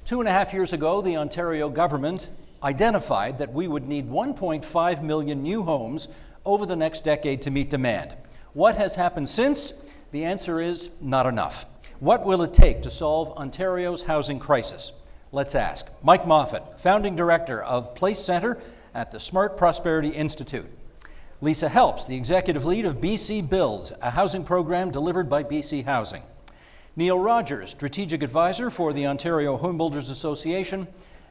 2.5 years ago, the Ontario government identified that we would need 1.5 million new homes over the next decade to meet demand. What has happened since? The answer is not enough. What will it take to solve Ontario's housing crisis? Let's ask. Mike Moffat, founding director of Place Centre at the Smart Prosperity Institute. Lisa Helps, the executive lead of BC Builds, a housing program delivered by BC Housing. Neil Rogers, strategic advisor for the Ontario Home Builders Association,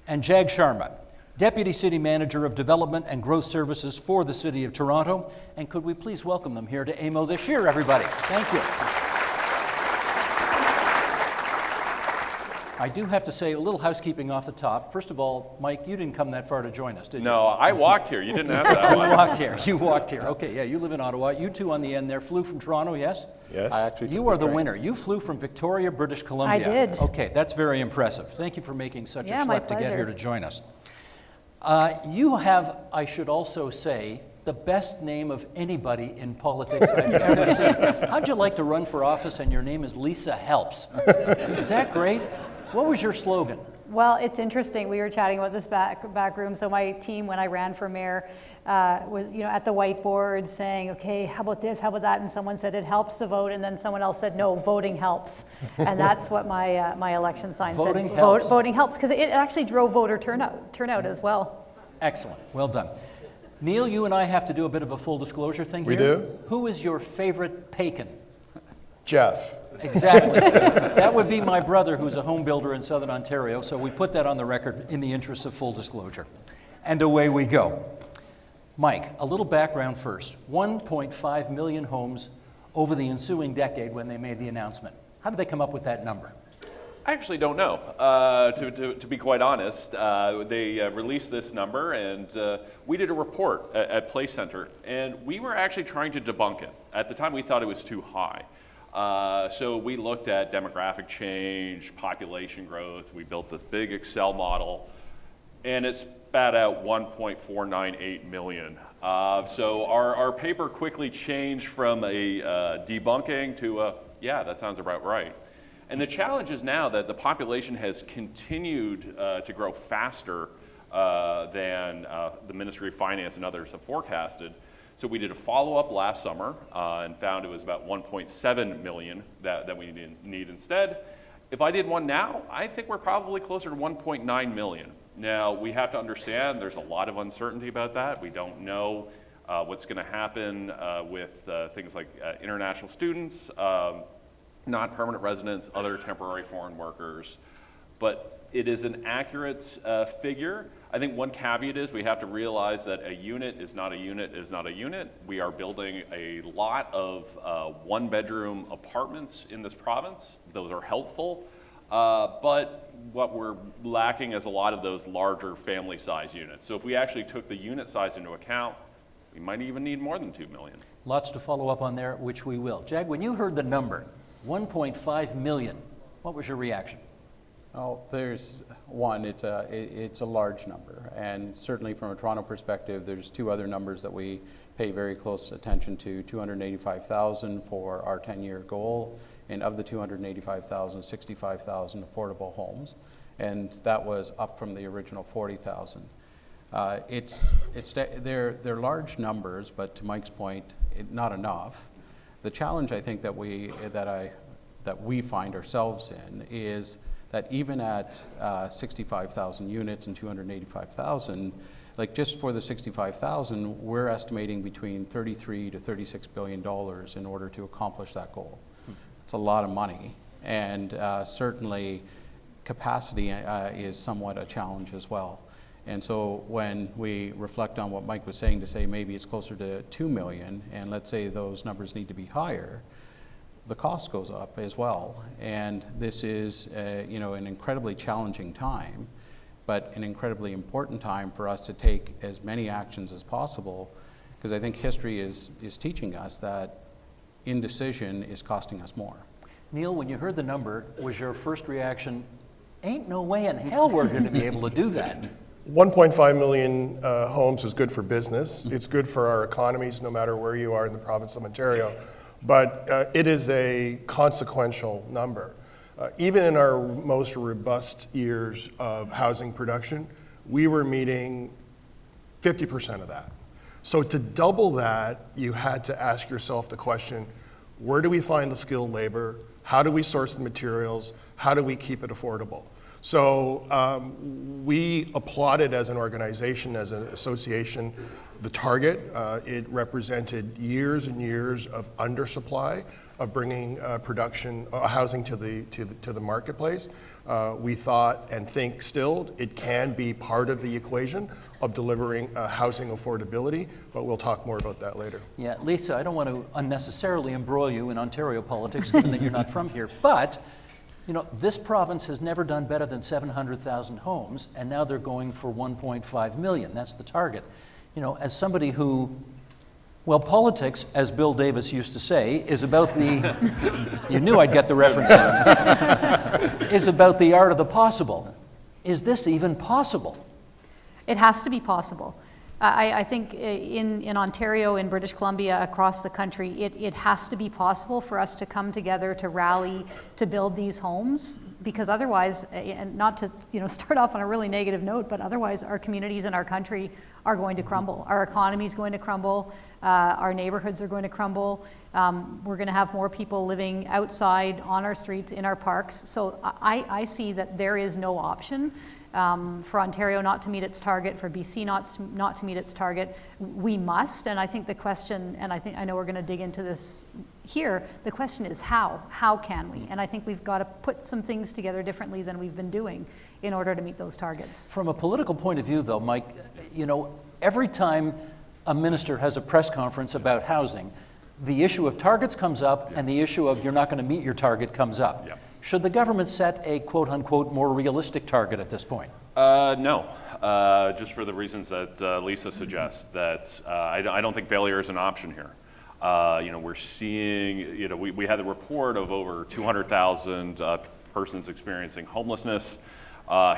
and Jag Sharma, Deputy City Manager of Development and Growth Services for the City of Toronto. And could we please welcome them here to AMO this year, everybody? Thank you. I do have to say a little housekeeping off the top. First of all, Mike, you didn't come that far to join us, did you? No, I walked here. You didn't ask that one. You walked here. Okay, yeah, you live in Ottawa. You two on the end there flew from Toronto, yes? Yes. I actually You are the winner. You flew from Victoria, British Columbia. I did. Okay, that's very impressive. Thank you for making such a my schlep to get pleasure. here to join us. You have, I should also say, the best name of anybody in politics I've ever seen. How'd you like to run for office and your name is Lisa Helps? Is that great? What was your slogan? Well, it's interesting. We were chatting about this back room. So my team, when I ran for mayor, was at the whiteboard saying, "Okay, how about this? How about that?" And someone said, "It helps to vote," and then someone else said, "No, voting helps." And that's what my election sign Voting said. helps. Voting helps, because it actually drove voter turnout as well. Excellent. Well done. Neil, you and I have to do a bit of a full disclosure thing We here. do? Who is your favorite Pacan? Jeff. Exactly. That would be my brother, who's a home builder in Southern Ontario, so we put that on the record in the interest of full disclosure. And away we go. Mike, a little background first. 1.5 million homes over the ensuing decade when they made the announcement. How did they come up with that number? I actually don't know, to be quite honest. They released this number, and we did a report at Place Centre, and we were actually trying to debunk it. At the time, we thought it was too high. So we looked at demographic change, population growth. We built this big Excel model, and it spat out 1.498 million. So our paper quickly changed from a debunking to a, yeah, that sounds about right. And the challenge is now that the population has continued to grow faster than the Ministry of Finance and others have forecasted. So we did a follow-up last summer and found it was about 1.7 million that we need instead. If I did one now, I think we're probably closer to 1.9 million. Now, we have to understand there's a lot of uncertainty about that. We don't know what's going to happen with things like international students, non-permanent residents, other temporary foreign workers. But it is an accurate figure. I think one caveat is we have to realize that a unit is not a unit is not a unit. We are building a lot of one-bedroom apartments in this province. Those are helpful. But what we're lacking is a lot of those larger family size units. So if we actually took the unit size into account, we might even need more than 2 million. Lots to follow up on there, which we will. Jag, when you heard the number, 1.5 million, what was your reaction? Oh, there's one, it's a large number, and certainly from a Toronto perspective, there's two other numbers that we pay very close attention to, 285,000 for our 10-year goal, and of the 285,000, 65,000 affordable homes, and that was up from the original 40,000. They're large numbers, but to Mike's point, not enough. The challenge I think that we find ourselves in is that even at 65,000 units and 285,000, like just for the 65,000, we're estimating between $33 to $36 billion in order to accomplish that goal. It's a lot of money, and certainly capacity is somewhat a challenge as well. And so when we reflect on what Mike was saying, to say maybe it's closer to 2 million, and let's say those numbers need to be higher, the cost goes up as well. And this is an incredibly challenging time, but an incredibly important time for us to take as many actions as possible, because I think history is teaching us that indecision is costing us more. Neil, when you heard the number, was your first reaction, ain't no way in hell we're going to be able to do that? 1.5 million homes is good for business. It's good for our economies, no matter where you are in the province of Ontario. But it is a consequential number. Even in our most robust years of housing production, we were meeting 50% of that. So to double that, you had to ask yourself the question, where do we find the skilled labor? How do we source the materials? How do we keep it affordable? So we applauded as an organization, as an association, the target. It represented years and years of undersupply of bringing production, housing to the marketplace. We thought and think still it can be part of the equation of delivering housing affordability, but we'll talk more about that later. Yeah, Lisa, I don't want to unnecessarily embroil you in Ontario politics, given that you're not from here, but you know, this province has never done better than 700,000 homes, and now they're going for 1.5 million. That's the target. You know, as somebody who, well, politics, as Bill Davis used to say, is about the, you knew I'd get the reference in, is about the art of the possible. Is this even possible? It has to be possible. I think in Ontario, in British Columbia, across the country, it has to be possible for us to come together, to rally, to build these homes, because otherwise, and not to start off on a really negative note, but otherwise our communities in our country are going to crumble. Our economy is going to crumble. Our neighborhoods are going to crumble. We're going to have more people living outside, on our streets, in our parks. So I see that there is no option for Ontario not to meet its target, for BC not to meet its target. We must, and I think the question, and I know we're going to dig into this here, the question is how? How can we? And I think we've got to put some things together differently than we've been doing in order to meet those targets. From a political point of view, though, Mike, you know, every time a minister has a press conference about housing, the issue of targets comes up, and the issue of you're not going to meet your target comes up. Yeah. Should the government set a quote-unquote more realistic target at this point? No, just for the reasons that Lisa suggests, that I don't think failure is an option here. We're seeing, we had a report of over 200,000 persons experiencing homelessness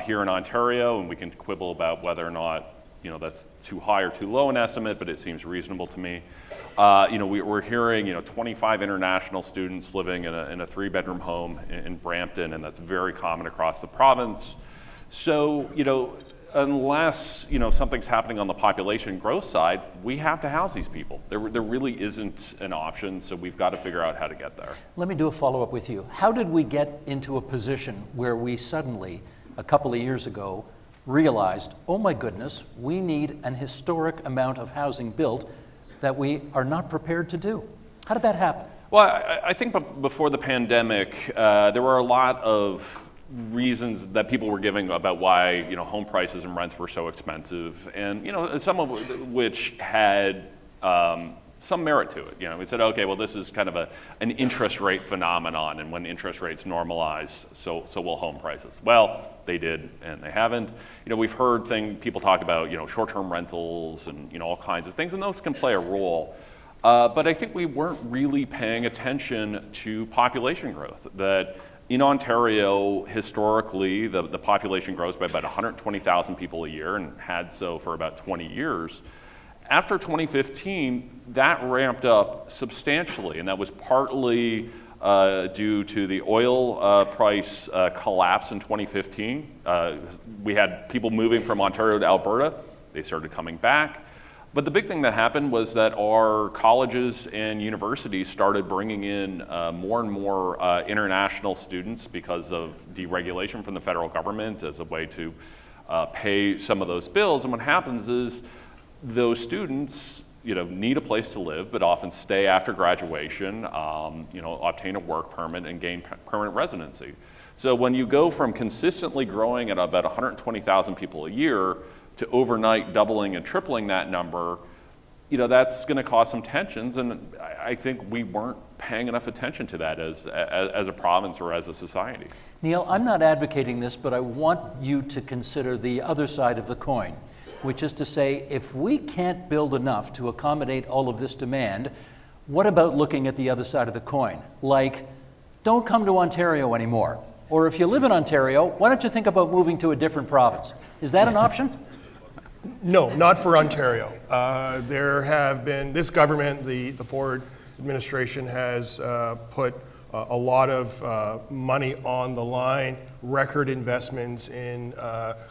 here in Ontario, and we can quibble about whether or not that's too high or too low an estimate, but it seems reasonable to me. We're hearing 25 international students living in a 3-bedroom home in Brampton, and that's very common across the province. So, unless something's happening on the population growth side, we have to house these people. There really isn't an option, so we've got to figure out how to get there. Let me do a follow-up with you. How did we get into a position where we suddenly, a couple of years ago, realized, oh my goodness, we need an historic amount of housing built that we are not prepared to do? How did that happen? Well, I think before the pandemic, there were a lot of reasons that people were giving about why home prices and rents were so expensive, and some of which had some merit to it. We said, okay, well, this is kind of an interest rate phenomenon, and when interest rates normalize, so will home prices. Well, they did, and they haven't. We've heard people talk about short-term rentals and all kinds of things, and those can play a role. But I think we weren't really paying attention to population growth. That in Ontario, historically, the population grows by about 120,000 people a year, and had so for about 20 years. After 2015, that ramped up substantially, and that was partly due to the oil price collapse in 2015. We had people moving from Ontario to Alberta. They started coming back. But the big thing that happened was that our colleges and universities started bringing in more and more international students because of deregulation from the federal government as a way to pay some of those bills. And what happens is those students need a place to live, but often stay after graduation, obtain a work permit and gain permanent residency. So when you go from consistently growing at about 120,000 people a year to overnight doubling and tripling that number, that's going to cause some tensions, and I think we weren't paying enough attention to that as a province or as a society. Neil, I'm not advocating this, but I want you to consider the other side of the coin, which is to say, if we can't build enough to accommodate all of this demand, what about looking at the other side of the coin? Like, don't come to Ontario anymore. Or if you live in Ontario, why don't you think about moving to a different province? Is that an option? No, not for Ontario. There have been, this government, the Ford administration has put a lot of money on the line, record investments in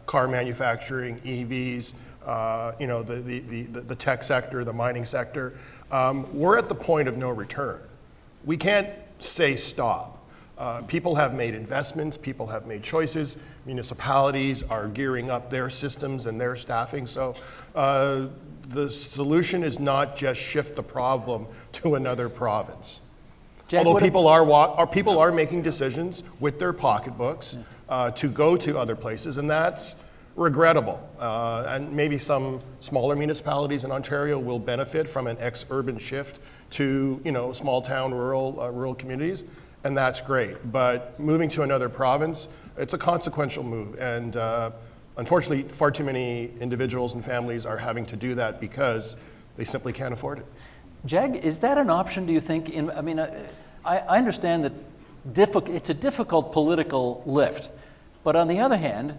car manufacturing, EVs, the tech sector, the mining sector. We're at the point of no return. We can't say stop. People have made investments, people have made choices, municipalities are gearing up their systems and their staffing. So the solution is not just shift the problem to another province. Jack, Although what people are making decisions with their pocketbooks to go to other places, and that's regrettable. And maybe some smaller municipalities in Ontario will benefit from an ex-urban shift to small town, rural communities, and that's great. But moving to another province, it's a consequential move, and unfortunately, far too many individuals and families are having to do that because they simply can't afford it. Jag, is that an option, do you think? I understand that it's a difficult political lift, but on the other hand,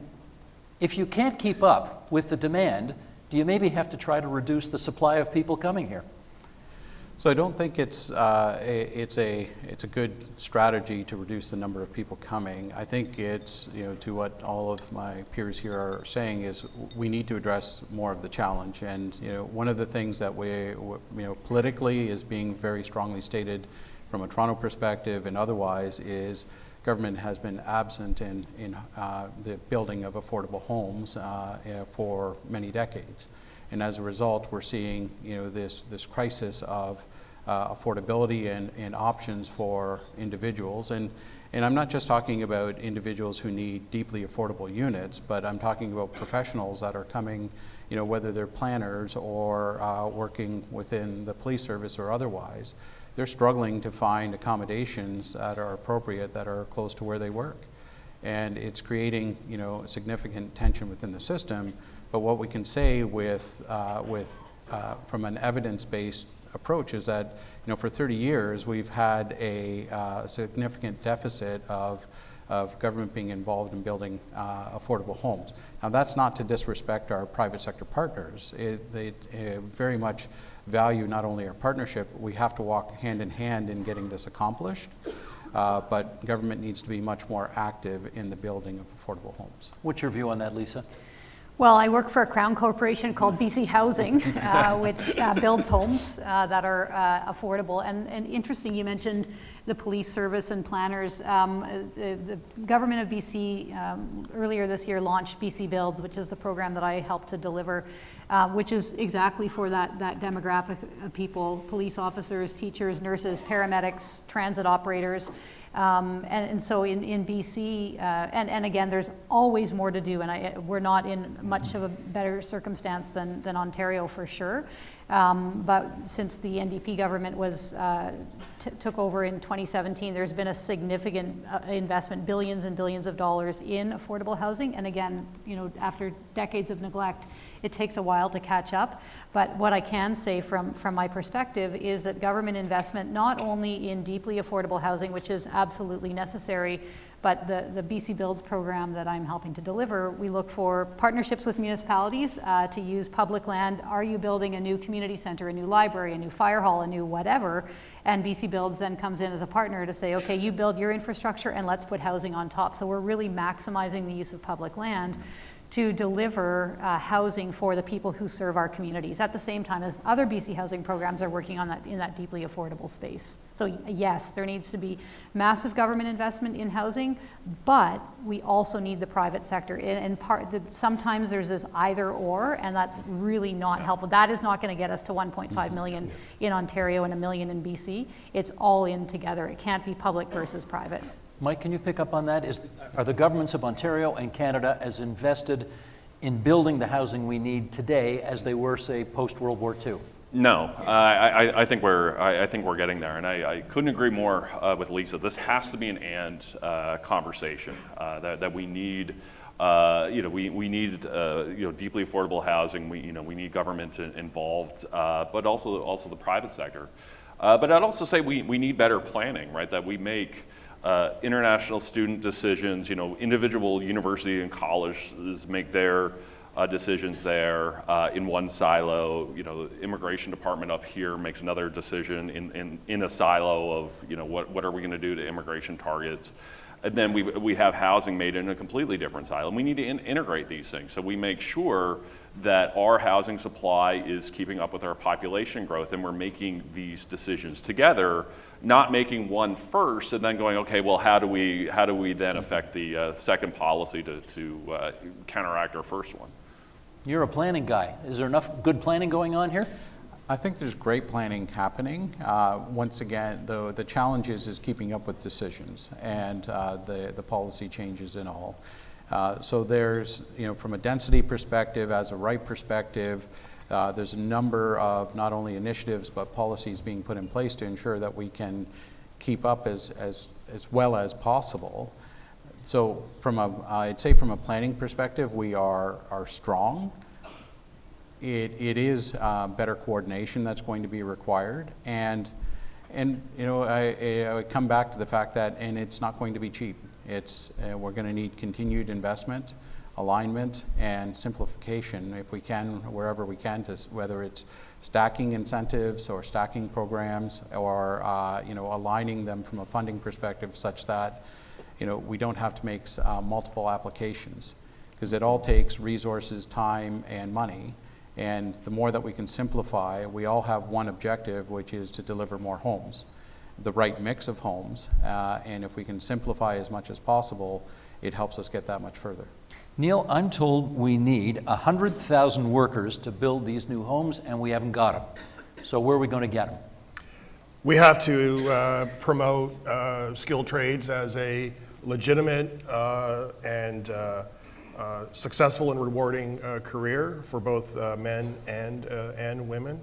if you can't keep up with the demand, do you maybe have to try to reduce the supply of people coming here? So I don't think it's a good strategy to reduce the number of people coming. I think it's, to what all of my peers here are saying, is we need to address more of the challenge. And one of the things that we politically is being very strongly stated from a Toronto perspective and otherwise is government has been absent in the building of affordable homes for many decades. And as a result, we're seeing this crisis of affordability and options for individuals. And I'm not just talking about individuals who need deeply affordable units, but I'm talking about professionals that are coming, whether they're planners or working within the police service or otherwise. They're struggling to find accommodations that are appropriate, that are close to where they work. And it's creating, significant tension within the system. But what we can say from an evidence-based approach is that, for 30 years we've had a significant deficit of government being involved in building affordable homes. Now, that's not to disrespect our private sector partners. They very much value not only our partnership, we have to walk hand in hand in getting this accomplished, but government needs to be much more active in the building of affordable homes. What's your view on that, Lisa? Well, I work for a Crown corporation called BC Housing, which builds homes that are affordable. And interesting, you mentioned the police service and planners. The government of BC earlier this year launched BC Builds, which is the program that I helped to deliver, which is exactly for that demographic of people: police officers, teachers, nurses, paramedics, transit operators. And so in BC, and again, there's always more to do, and we're not in much of a better circumstance than Ontario for sure. But since the NDP government took over in 2017, there's been a significant investment, billions and billions of dollars in affordable housing. And again, after decades of neglect, it takes a while to catch up. But what I can say from my perspective is that government investment, not only in deeply affordable housing, which is absolutely necessary, but the BC Builds program that I'm helping to deliver, we look for partnerships with municipalities to use public land. Are you building a new community center, a new library, a new fire hall, a new whatever? And BC Builds then comes in as a partner to say, okay, you build your infrastructure and let's put housing on top. So we're really maximizing the use of public land to deliver housing for the people who serve our communities at the same time as other BC housing programs are working on that in that deeply affordable space. So yes, there needs to be massive government investment in housing, but we also need the private sector. And sometimes there's this either or, and that's really not helpful. That is not going to get us to 1.5 million in Ontario and 1 million in BC. It's all in together. It can't be public versus private. Mike, can you pick up on that? Are the governments of Ontario and Canada as invested in building the housing we need today as they were, say, post-World War II? No, I think we're getting there, and I couldn't agree more with Lisa. This has to be an and conversation that we need. We need deeply affordable housing. We need government involved, but also the private sector. But I'd also say we need better planning, right? That we make international student decisions. Individual university and colleges make their decisions there in one silo. You know, the immigration department up here makes another decision in a silo of, you know, what are we going to do to immigration targets. And then we have housing made in a completely different silo. And we need to integrate these things so we make sure that our housing supply is keeping up with our population growth, and we're making these decisions together, not making one first and then going, okay, well, how do we then affect the second policy to counteract our first one? You're a planning guy. Is there enough good planning going on here? I think there's great planning happening. Once again, the challenge is keeping up with decisions and the policy changes and all. So there's, you know, from a density perspective, as a right perspective, there's a number of not only initiatives but policies being put in place to ensure that we can keep up as well as possible. So I'd say from a planning perspective, we are strong. It is better coordination that's going to be required, and you know, I come back to the fact that, and it's not going to be cheap. It's we're going to need continued investment, alignment, and simplification if we can, wherever we can, to whether it's stacking incentives or stacking programs, or you know, aligning them from a funding perspective such that, you know, we don't have to make multiple applications, because it all takes resources, time, and money. And the more that we can simplify, we all have one objective, which is to deliver more homes, the right mix of homes. And if we can simplify as much as possible, it helps us get that much further. Neil, I'm told we need 100,000 workers to build these new homes, and we haven't got them. So where are we going to get them? We have to promote skilled trades as a legitimate and successful and rewarding career for both men and women.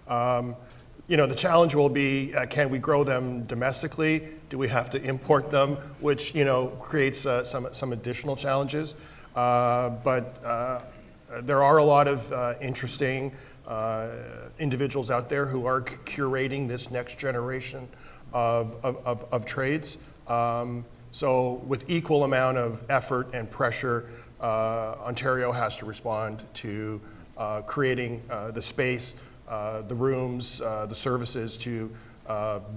You know, the challenge will be, can we grow them domestically? Do we have to import them, which, you know, creates some additional challenges. But there are a lot of interesting individuals out there who are curating this next generation of trades. So with equal amount of effort and pressure, Ontario has to respond to creating the space, the rooms, the services to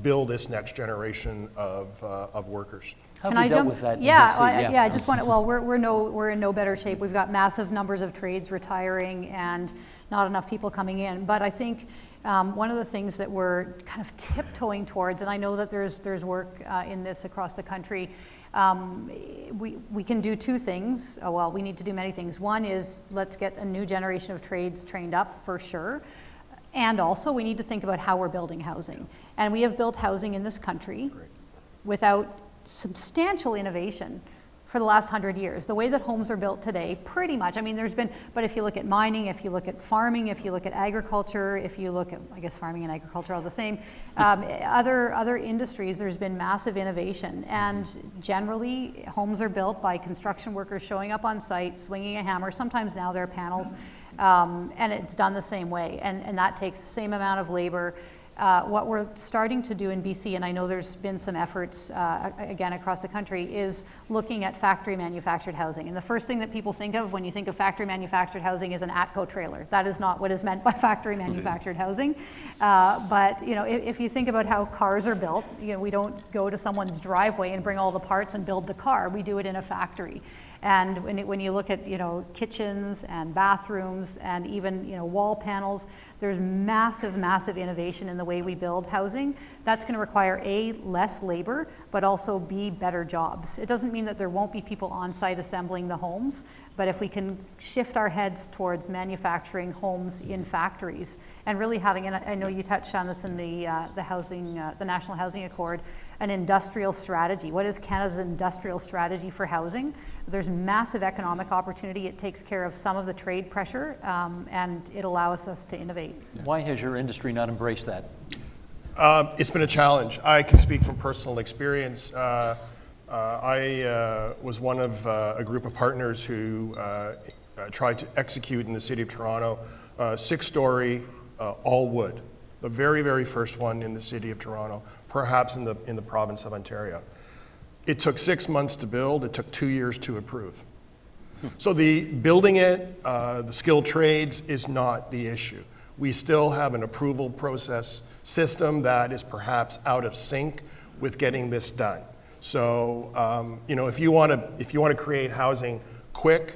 build this next generation of workers. How Can have I we dealt jump? with that in Yeah, BC? I just want to, well, we're in no better shape. We've got massive numbers of trades retiring and not enough people coming in. But I think one of the things that we're kind of tiptoeing towards, and I know that there's work in this across the country, we can do two things. Well, we need to do many things. One is let's get a new generation of trades trained up for sure. And also we need to think about how we're building housing. And we have built housing in this country without substantial innovation for the last 100 years. The way that homes are built today, pretty much, I mean, there's been, but if you look at mining, if you look at farming, if you look at agriculture, if you look at, I guess farming and agriculture are the same, other industries, there's been massive innovation. And generally, homes are built by construction workers showing up on site, swinging a hammer. Sometimes now there are panels, and it's done the same way. And that takes the same amount of labor. What we're starting to do in BC, and I know there's been some efforts again across the country, is looking at factory manufactured housing. And the first thing that people think of when you think of factory manufactured housing is an ATCO trailer. That is not what is meant by factory manufactured housing. But you know, if you think about how cars are built, you know, we don't go to someone's driveway and bring all the parts and build the car. We do it in a factory. And when you look at, you know, kitchens and bathrooms and even, you know, wall panels, there's massive, massive innovation in the way we build housing. That's going to require A, less labor, but also B, better jobs. It doesn't mean that there won't be people on site assembling the homes, but if we can shift our heads towards manufacturing homes in factories and really having, and I know you touched on this in the housing, the National Housing Accord, an industrial strategy. What is Canada's industrial strategy for housing? There's massive economic opportunity. It takes care of some of the trade pressure, and it allows us to innovate. Why has your industry not embraced that? It's been a challenge. I can speak from personal experience. I was one of a group of partners who tried to execute in the City of Toronto, 6-story, all wood. The very, very first one in the City of Toronto, perhaps in the province of Ontario. It took 6 months to build. It took 2 years to approve. So the building it, the skilled trades is not the issue. We still have an approval process system that is perhaps out of sync with getting this done. So, you know, if you want to create housing quickly,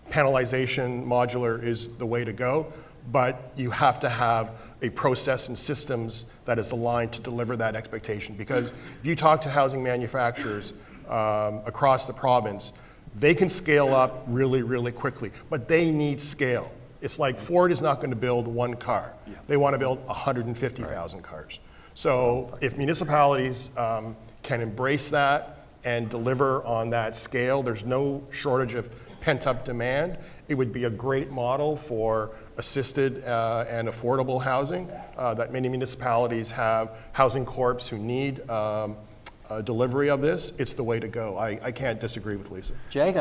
panelization modular is the way to go, but you have to have a process and systems that is aligned to deliver that expectation. Because if you talk to housing manufacturers across the province, they can scale up really, really quickly, but they need scale. It's like Ford is not going to build one car. They want to build 150,000 cars. So if municipalities can embrace that and deliver on that scale, there's no shortage of pent-up demand. It would be a great model for assisted and affordable housing that many municipalities have housing corps who need delivery of this. It's the way to go. I can't disagree with Lisa. Jag,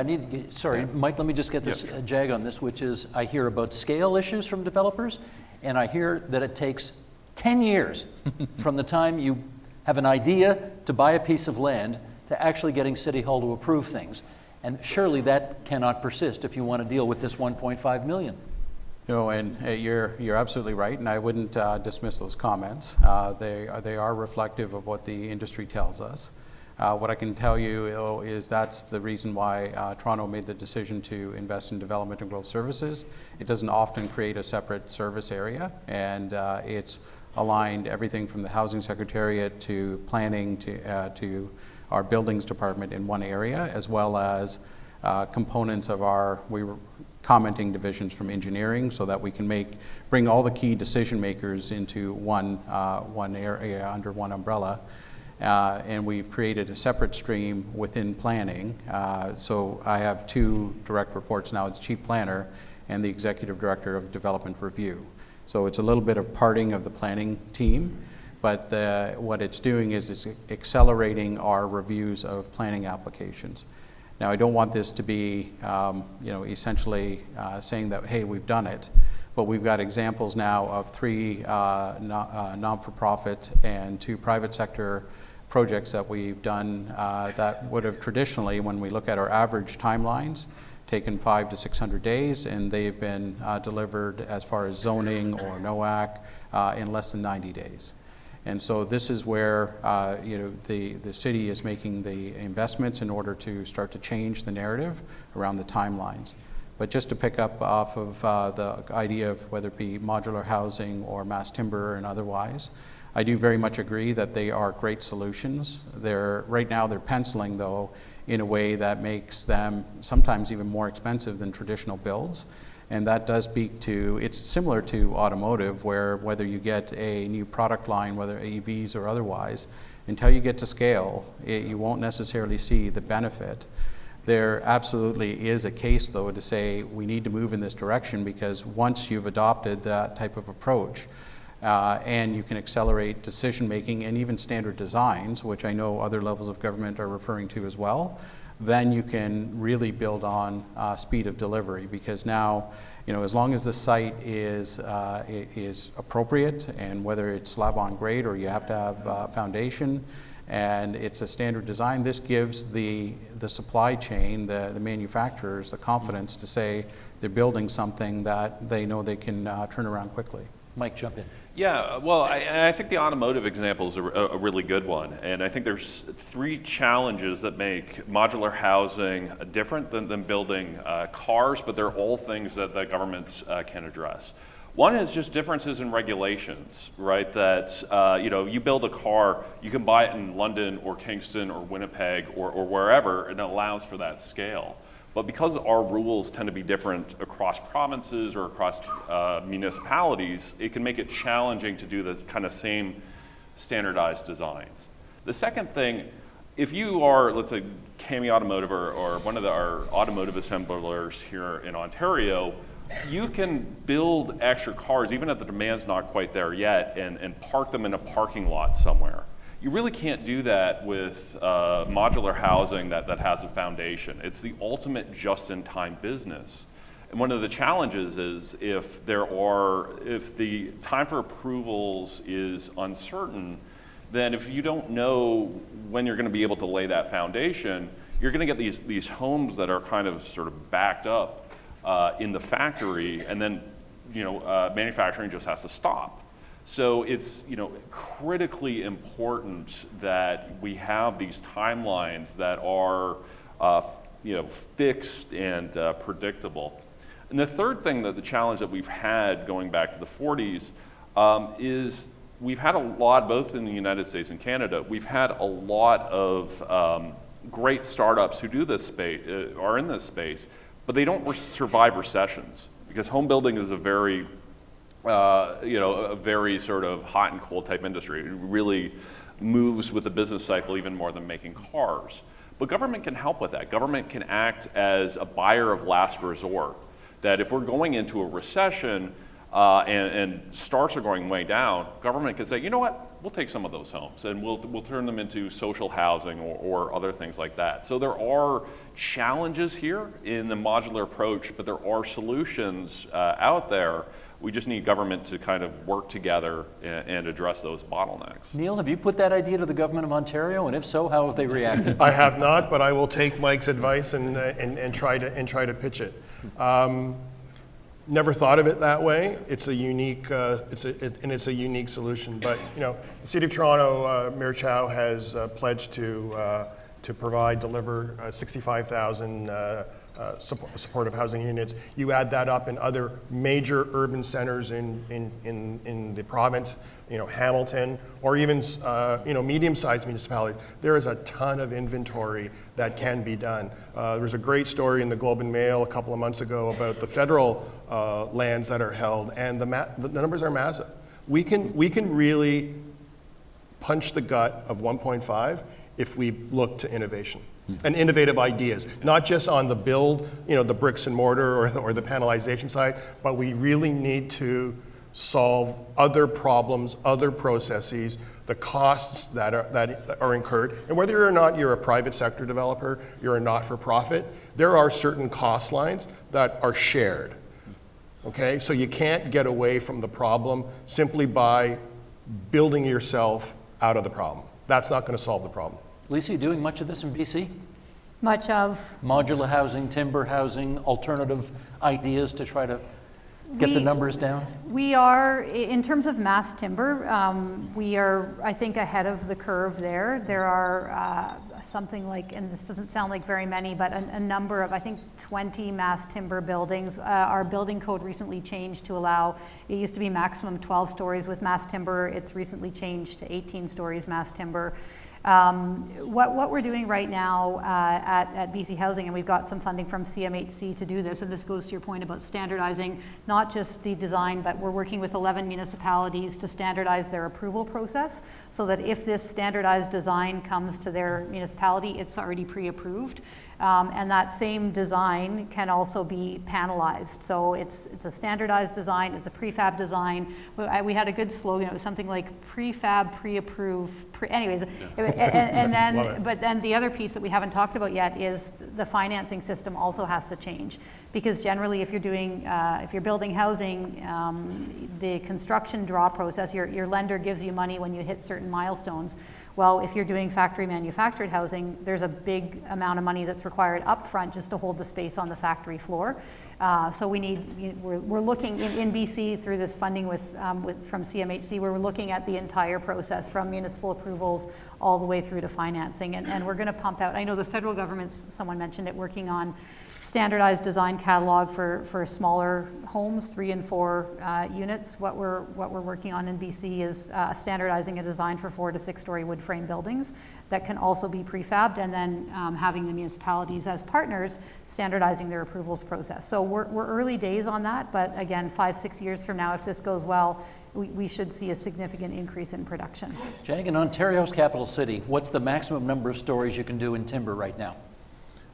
Mike, let me just get this Jag on this, which is I hear about scale issues from developers, and I hear that it takes 10 years from the time you have an idea to buy a piece of land to actually getting City Hall to approve things. And surely that cannot persist if you want to deal with this 1.5 million. You know, and you're absolutely right, and I wouldn't dismiss those comments. They are reflective of what the industry tells us. What I can tell you is that's the reason why Toronto made the decision to invest in development and growth services. It doesn't often create a separate service area, and it's aligned everything from the housing secretariat to planning to our buildings department in one area, as well as components of our commenting divisions from engineering, so that we can bring all the key decision makers into one area under one umbrella. And we've created a separate stream within planning. So I have two direct reports now. It's Chief Planner and the Executive Director of Development Review. So it's a little bit of parting of the planning team, but what it's doing is it's accelerating our reviews of planning applications. Now, I don't want this to be, essentially saying that, hey, we've done it, but we've got examples now of 3 non-for-profit and 2 private sector projects that we've done that would have traditionally, when we look at our average timelines, taken 500 to 600 days, and they've been delivered as far as zoning or NOAC in less than 90 days. And so this is where the city is making the investments in order to start to change the narrative around the timelines. But just to pick up off of the idea of whether it be modular housing or mass timber and otherwise, I do very much agree that they are great solutions. Right now they're penciling, though, in a way that makes them sometimes even more expensive than traditional builds. And that does speak to, it's similar to automotive, where whether you get a new product line, whether EVs or otherwise, until you get to scale, you won't necessarily see the benefit. There absolutely is a case, though, to say we need to move in this direction, because once you've adopted that type of approach, and you can accelerate decision making and even standard designs, which I know other levels of government are referring to as well, then you can really build on speed of delivery, because now, as long as the site is appropriate, and whether it's slab on grade or you have to have foundation, and it's a standard design, this gives the supply chain, the manufacturers, the confidence to say they're building something that they know they can turn around quickly. Mike, jump in. Yeah, well, I think the automotive example is a really good one. And I think there's 3 challenges that make modular housing different than building cars, but they're all things that the government can address. One is just differences in regulations, right? That, you build a car, you can buy it in London or Kingston or Winnipeg or wherever, and it allows for that scale. But because our rules tend to be different across provinces or across municipalities, it can make it challenging to do the kind of same standardized designs. The second thing, if you are, let's say, Cami Automotive or one of our automotive assemblers here in Ontario, you can build extra cars, even if the demand's not quite there yet, and park them in a parking lot somewhere. You really can't do that with modular housing that has a foundation. It's the ultimate just-in-time business. And one of the challenges is if the time for approvals is uncertain, then if you don't know when you're going to be able to lay that foundation, you're going to get these homes that are kind of sort of backed up in the factory, and then manufacturing just has to stop. So it's critically important that we have these timelines that are fixed and predictable. And the third thing, that the challenge that we've had going back to the 40s is we've had a lot, both in the United States and Canada, we've had a lot of great startups who do this space, are in this space, but they don't survive recessions, because home building is a very a very sort of hot and cold type industry. It really moves with the business cycle even more than making cars. But government can help with that. Government can act as a buyer of last resort. That if we're going into a recession and starts are going way down, government can say, you know what, we'll take some of those homes and we'll turn them into social housing or other things like that. So there are challenges here in the modular approach, but there are solutions out there. We just need government to kind of work together and address those bottlenecks. Neil, have you put that idea to the government of Ontario? And if so, how have they reacted? I have not, but I will take Mike's advice and try to pitch it. Never thought of it that way. It's a unique it's a unique solution. But the City of Toronto, Mayor Chow has pledged to deliver 65,000 supportive housing units. You add that up in other major urban centers in the province, Hamilton, or even medium-sized municipalities. There is a ton of inventory that can be done. There was a great story in the Globe and Mail a couple of months ago about the federal lands that are held, and the numbers are massive. We can really punch the gut of 1.5 if we look to innovation and innovative ideas, not just on the build, the bricks and mortar or the panelization side, but we really need to solve other problems, other processes, the costs that are incurred. And whether or not you're a private sector developer, you're a not-for-profit, there are certain cost lines that are shared. Okay, so you can't get away from the problem simply by building yourself out of the problem. That's not going to solve the problem. Lisa, you doing much of this in BC? Much of? Modular housing, timber housing, alternative ideas to try to get the numbers down? We are, in terms of mass timber, we are, I think, ahead of the curve there. There are something like, and this doesn't sound like very many, but a number of, I think, 20 mass timber buildings. Our building code recently changed to allow, it used to be maximum 12 stories with mass timber. It's recently changed to 18 stories mass timber. What we're doing right now at BC Housing, and we've got some funding from CMHC to do this, and this goes to your point about standardizing not just the design, but we're working with 11 municipalities to standardize their approval process, so that if this standardized design comes to their municipality, it's already pre-approved. And that same design can also be panelized. So it's a standardized design, it's a prefab design. We had a good slogan, it was something like prefab, pre-approve, anyways. And then, but then the other piece that we haven't talked about yet is the financing system also has to change. Because generally if you're doing, if you're building housing, the construction draw process, your lender gives you money when you hit certain milestones. Well, if you're doing factory manufactured housing, there's a big amount of money that's required upfront just to hold the space on the factory floor. So we're looking in BC through this funding from CMHC, where we're looking at the entire process from municipal approvals all the way through to financing. And we're going to pump out, I know the federal government's, someone mentioned it, working on standardized design catalog for smaller homes, 3 and 4 units. What we're working on in BC is standardizing a design for 4 to 6 story wood frame buildings that can also be prefabbed, and then having the municipalities as partners standardizing their approvals process. So we're early days on that, but again, 5-6 years from now, if this goes well, we should see a significant increase in production. Jag, in Ontario's capital city, what's the maximum number of stories you can do in timber right now?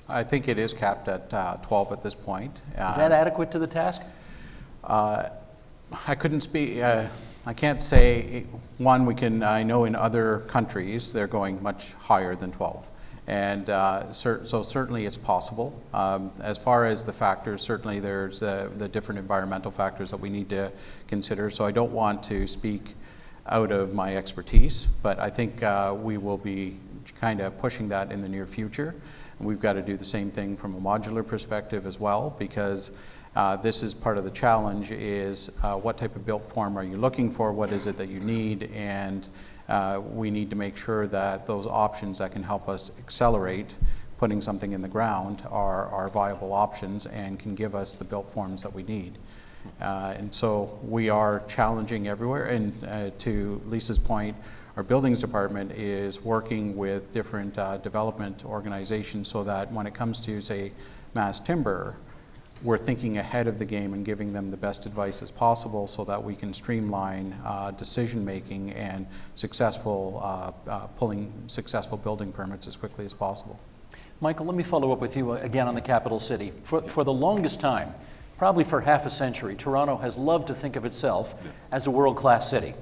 I think it is capped at 12 at this point. Is that adequate to the task? I couldn't speak, I can't say, I know in other countries they're going much higher than 12. And so certainly it's possible. As far as the factors, certainly there's the different environmental factors that we need to consider. So I don't want to speak out of my expertise, but I think we will be kind of pushing that in the near future. And we've got to do the same thing from a modular perspective as well, because this is part of the challenge is what type of built form are you looking for, what is it that you need, and we need to make sure that those options that can help us accelerate putting something in the ground are viable options and can give us the built forms that we need. And so we are challenging everywhere, and to Lisa's point, our buildings department is working with different development organizations so that when it comes to, say, mass timber, we're thinking ahead of the game and giving them the best advice as possible so that we can streamline decision making and pulling successful building permits as quickly as possible. Michael, let me follow up with you again on the capital city. For the longest time, probably for half a century, Toronto has loved to think of itself as a world-class city.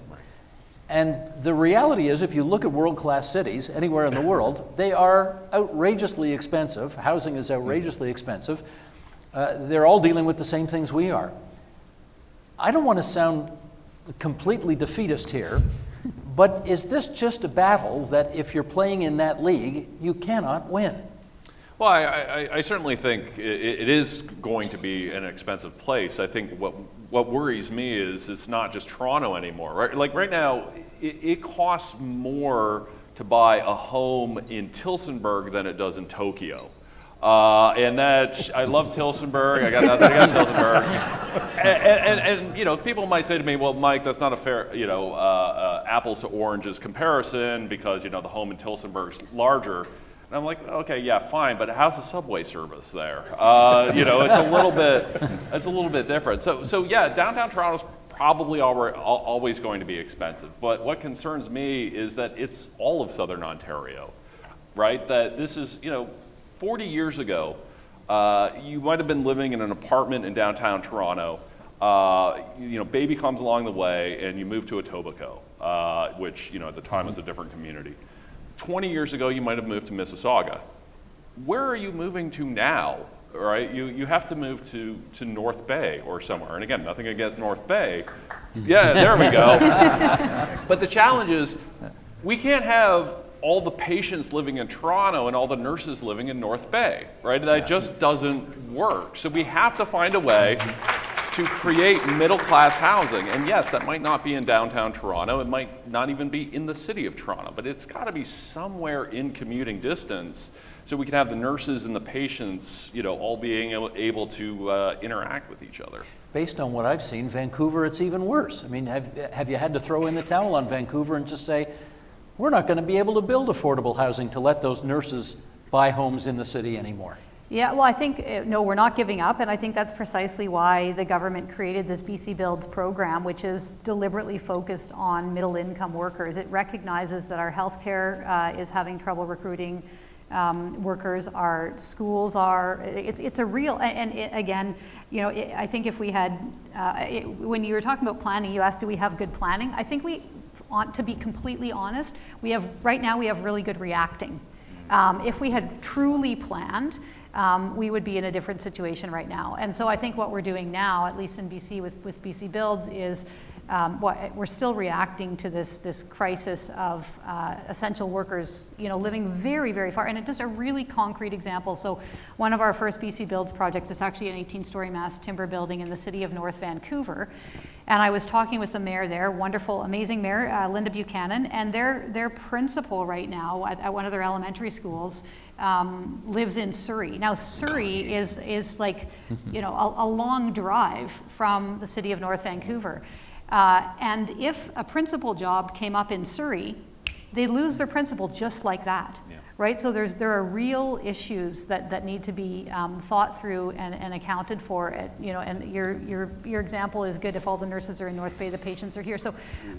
And the reality is, if you look at world-class cities anywhere in the world, they are outrageously expensive. Housing is outrageously expensive. They're all dealing with the same things we are. I don't want to sound completely defeatist here, but is this just a battle that if you're playing in that league, you cannot win? Well, I certainly think it is going to be an expensive place. I think what worries me is it's not just Toronto anymore. Right? Like right now, it costs more to buy a home in Tillsonburg than it does in Tokyo. And that, I love Tillsonburg, I got nothing against Tillsonburg. And you know, people might say to me, well, Mike, that's not a fair, apples to oranges comparison because, the home in Tillsonburg's larger. And I'm like, okay, yeah, fine, but how's the subway service there? It's a little bit different. So yeah, downtown Toronto's probably always going to be expensive. But what concerns me is that it's all of Southern Ontario, right? That this is, 40 years ago, you might have been living in an apartment in downtown Toronto. Baby comes along the way, and you move to Etobicoke, which at the time was a different community. 20 years ago, you might have moved to Mississauga. Where are you moving to now? Right? You have to move to North Bay or somewhere. And again, nothing against North Bay. Yeah, there we go. But the challenge is, we can't have all the patients living in Toronto and all the nurses living in North Bay, right? That just doesn't work. So we have to find a way to create middle-class housing. And yes, that might not be in downtown Toronto. It might not even be in the city of Toronto, but it's got to be somewhere in commuting distance so we can have the nurses and the patients, all being able to interact with each other. Based on what I've seen, Vancouver, it's even worse. I mean, have you had to throw in the towel on Vancouver and just say, we're not going to be able to build affordable housing to let those nurses buy homes in the city anymore? Yeah, well, I think, no, we're not giving up, and I think that's precisely why the government created this BC Builds program, which is deliberately focused on middle-income workers. It recognizes that our healthcare is having trouble recruiting workers, our schools are, it's a real, again, I think if we had, when you were talking about planning, you asked, do we have good planning? I think we want to be completely honest. Right now we have really good reacting. If we had truly planned, we would be in a different situation right now. And so I think what we're doing now, at least in BC with BC Builds, is we're still reacting to this crisis of essential workers, living very, very far. And just a really concrete example. So one of our first BC Builds projects is actually an 18-story mass timber building in the city of North Vancouver. And I was talking with the mayor there, wonderful, amazing mayor, Linda Buchanan, and their principal right now at one of their elementary schools lives in Surrey. Now Surrey is like, a long drive from the city of North Vancouver. And if a principal job came up in Surrey, they lose their principal just like that. Yeah. Right? So there are real issues that need to be thought through and accounted for. And your example is good. If all the nurses are in North Bay, the patients are here. So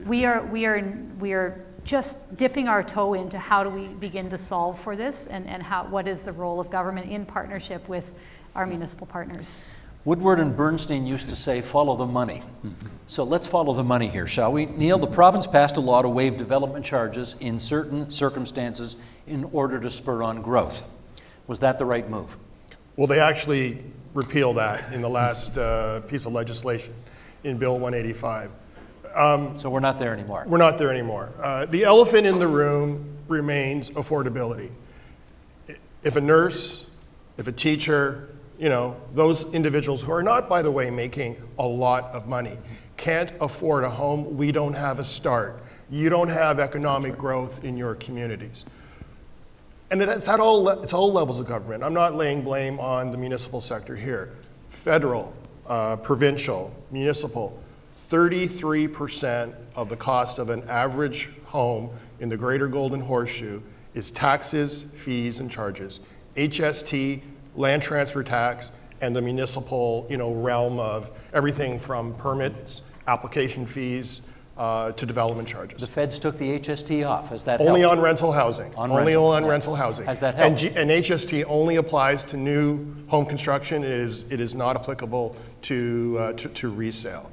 we are just dipping our toe into how do we begin to solve for this, and what is the role of government in partnership with our municipal partners. Woodward and Bernstein used to say, follow the money. So let's follow the money here, shall we? Neil, the province passed a law to waive development charges in certain circumstances in order to spur on growth. Was that the right move? Well, they actually repealed that in the last piece of legislation in Bill 185. So we're not there anymore. We're not there anymore. The elephant in the room remains affordability. If a nurse, if a teacher, those individuals who are not, by the way, making a lot of money, can't afford a home, we don't have a start. You don't have economic growth in your communities. And it's all levels of government. I'm not laying blame on the municipal sector here. Federal, provincial, municipal, 33% of the cost of an average home in the Greater Golden Horseshoe is taxes, fees, and charges. HST, land transfer tax, and the municipal realm of everything from permits, application fees, to development charges. The feds took the HST off. Has that Only helped? on rental housing. Only on rental housing. Has that helped? And HST only applies to new home construction. It is not applicable to resale.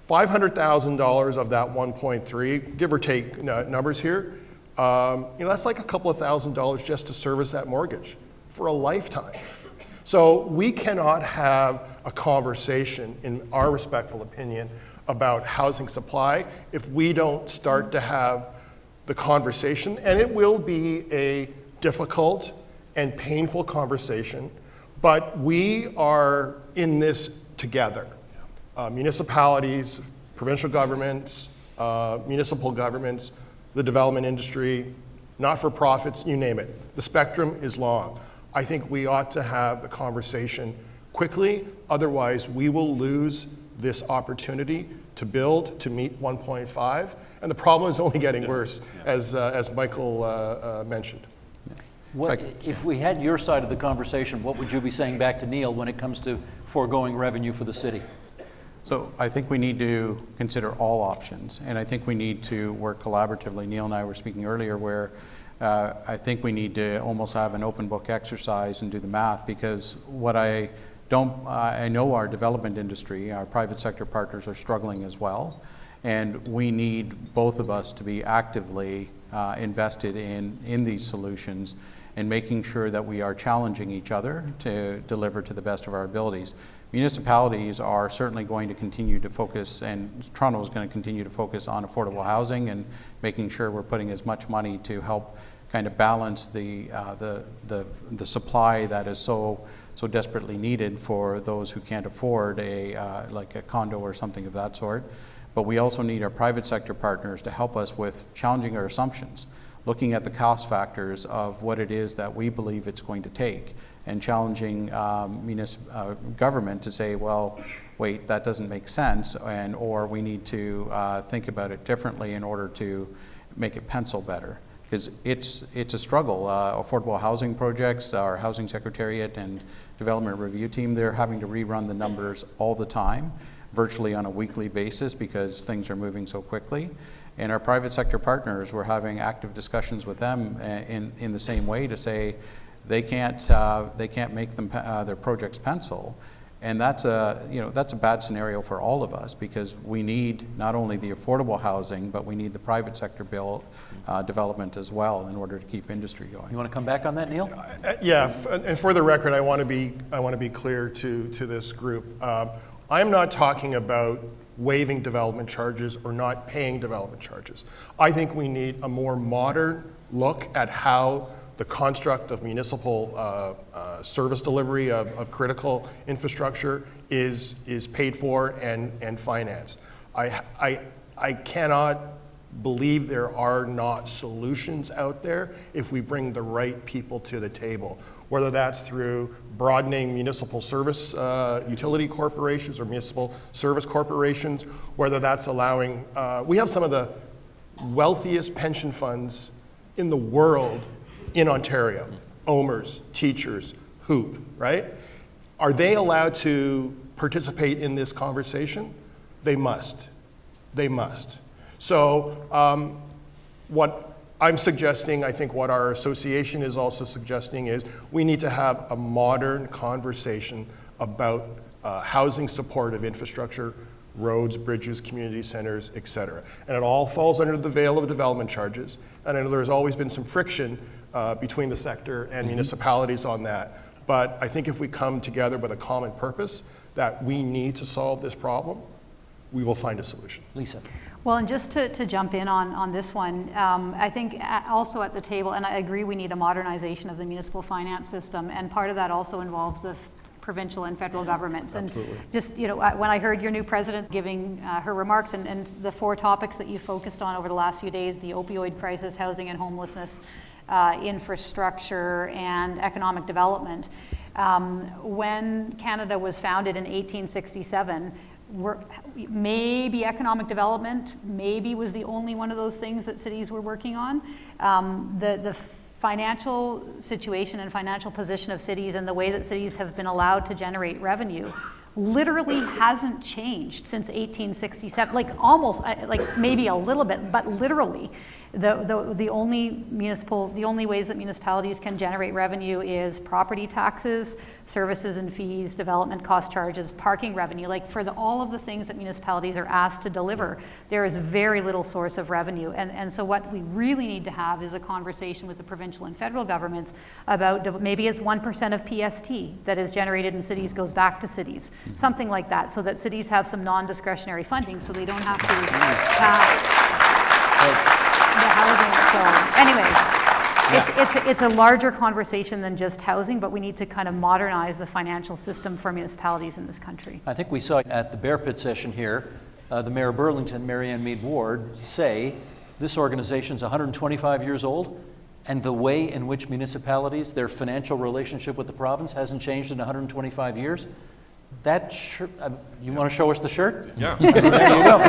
$500,000 of that 1.3, give or take numbers here, that's like a couple of $1,000s just to service that mortgage for a lifetime. So we cannot have a conversation, in our respectful opinion, about housing supply if we don't start to have the conversation. And it will be a difficult and painful conversation, but we are in this together. Municipalities, provincial governments, municipal governments, the development industry, not-for-profits, you name it. The spectrum is long. I think we ought to have the conversation quickly, otherwise we will lose this opportunity to build, to meet 1.5, and the problem is only getting worse, as Michael mentioned. If we had your side of the conversation, what would you be saying back to Neil when it comes to foregoing revenue for the city? So I think we need to consider all options, and I think we need to work collaboratively. Neil and I were speaking earlier where I think we need to almost have an open book exercise and do the math, because what I know our development industry, our private sector partners are struggling as well, and we need both of us to be actively invested in these solutions and making sure that we are challenging each other to deliver to the best of our abilities. Municipalities are certainly going to continue to focus, and Toronto is going to continue to focus on affordable housing and making sure we're putting as much money to help kind of balance the supply that is so desperately needed for those who can't afford like a condo or something of that sort. But we also need our private sector partners to help us with challenging our assumptions, looking at the cost factors of what it is that we believe it's going to take, and challenging government to say, well, wait, that doesn't make sense, or we need to think about it differently in order to make it pencil better. Because it's a struggle. Affordable housing projects, our housing secretariat and development review team, they're having to rerun the numbers all the time, virtually on a weekly basis, because things are moving so quickly. And our private sector partners, we're having active discussions with them in the same way to say they can't make them their projects pencil. And that's a bad scenario for all of us, because we need not only the affordable housing, but we need the private sector development as well in order to keep industry going. You want to come back on that, Neil? Yeah, and for the record, I want to be clear to this group. I'm not talking about waiving development charges or not paying development charges. I think we need a more modern look at how the construct of municipal service delivery of critical infrastructure is paid for and financed. I cannot believe there are not solutions out there if we bring the right people to the table, whether that's through broadening municipal service utility corporations or municipal service corporations, whether that's allowing, we have some of the wealthiest pension funds in the world in Ontario, OMERS, teachers, HOOP, right? Are they allowed to participate in this conversation? They must. They must. So what I'm suggesting, I think what our association is also suggesting, is we need to have a modern conversation about housing supportive infrastructure, roads, bridges, community centers, et cetera. And it all falls under the veil of development charges. And I know there's always been some friction between the sector and municipalities on that. But I think if we come together with a common purpose that we need to solve this problem, we will find a solution. Lisa. Well, and just to jump in on this one, I think also at the table, and I agree we need a modernization of the municipal finance system, and part of that also involves the provincial and federal governments. And just, when I heard your new president giving her remarks and the 4 topics that you focused on over the last few days, the opioid crisis, housing and homelessness, infrastructure, and economic development. When Canada was founded in 1867, maybe economic development maybe was the only one of those things that cities were working on. The financial situation and financial position of cities and the way that cities have been allowed to generate revenue literally hasn't changed since 1867, like almost, like maybe a little bit, but literally. The only ways that municipalities can generate revenue is property taxes, services and fees, development cost charges, parking revenue. Like for all of the things that municipalities are asked to deliver, there is very little source of revenue. And so what we really need to have is a conversation with the provincial and federal governments about maybe it's 1% of PST that is generated in cities goes back to cities, something like that, so that cities have some non-discretionary funding so they don't have to tax the housing. So anyway, it's a larger conversation than just housing, but we need to kind of modernize the financial system for municipalities in this country. I think we saw at the Bear Pit session here, the Mayor of Burlington, Mary Ann Mead Ward, say this organization's 125 years old, and the way in which municipalities, their financial relationship with the province hasn't changed in 125 years. That shirt, you want to show us the shirt? Yeah. There you go.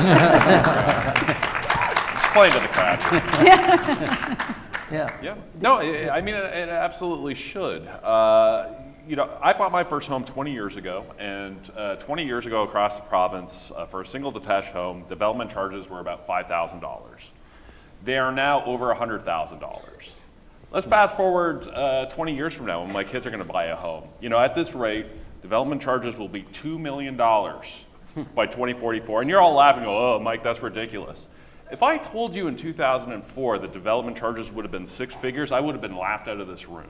Explain to the crowd. Yeah. Yeah. No, I mean, it absolutely should. I bought my first home 20 years ago, and 20 years ago across the province, for a single detached home, development charges were about $5,000. They are now over $100,000. Let's fast forward 20 years from now when my kids are going to buy a home. At this rate, development charges will be $2 million by 2044. And you're all laughing, oh, Mike, that's ridiculous. If I told you in 2004 that development charges would have been 6 figures, I would have been laughed out of this room,